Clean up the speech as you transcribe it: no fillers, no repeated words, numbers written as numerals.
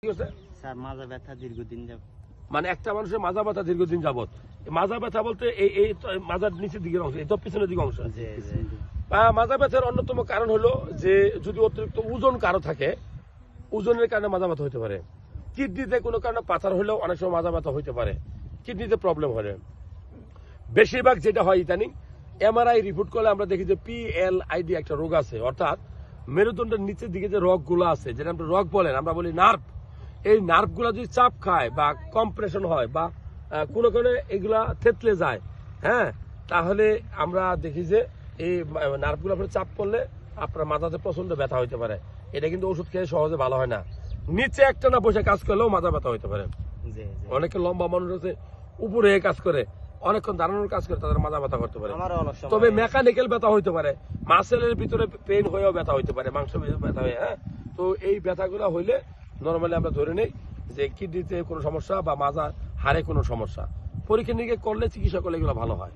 Sir মাজা ব্যথা দীর্ঘদিন যাবত। মানে একটা মানুষের মাজা ব্যথা দীর্ঘদিন যাবত। মাজা ব্যথা বলতে এই মাজার নিচের দিকের অংশ, এই তো পিছনের দিকে অংশ। মাজা ব্যথার অন্যতম কারণ হলো যে যদি অতিরিক্ত ওজন কারো থাকে, ওজনের কারণে মাজা ব্যথা হতে পারে। কিডনিতে কোনো কারণে পাথর হলেও অনেক সময় মাজা ব্যথা হতে পারে, কিডনিতে প্রবলেম হলে। বেশিরভাগ যেটা হয় ইদানিং এমআরআই রিপোর্ট করলে আমরা দেখি যে PLID একটা রোগ আছে, অর্থাৎ মেরুদণ্ডের নিচের দিকে যে রগগুলো আছে, যেটা আমরা রগ বলেন, আমরা বলি নার্ভ। এই নার্ভগুলো যদি চাপ খায় বা কম্প্রেশন হয় বা কোনো এগুলা থেতলে যায়, হ্যাঁ, তাহলে আমরা দেখি যে এই নার্ভগুলো আপনার চাপ করলে আপনার মাথাতে প্রচন্ড ব্যথা হইতে পারে। এটা কিন্তু ওষুধ খেয়ে সহজে ভালো হয় না। নিচে একটা না বসে কাজ করলেও মাথা ব্যথা হইতে পারে। অনেকে লম্বা মানুষ আছে উপরে কাজ করে, অনেকক্ষণ দাঁড়ানোর কাজ করে, তাদের মাথা ব্যথা করতে পারে। তবে মেকানিক্যাল ব্যথা হইতে পারে, মাসেলের ভিতরে পেইন হয়েও ব্যথা হইতে পারে, মাংস ব্যথা হয়ে। হ্যাঁ, তো এই ব্যথাগুলো হইলে নর্মালি আমরা ধরে নেই যে কিডনিতে কোনো সমস্যা বা মাজা হাড়ে কোনো সমস্যা। পরীক্ষা নিরীক্ষা করলে, চিকিৎসা করলে এগুলো ভালো হয়।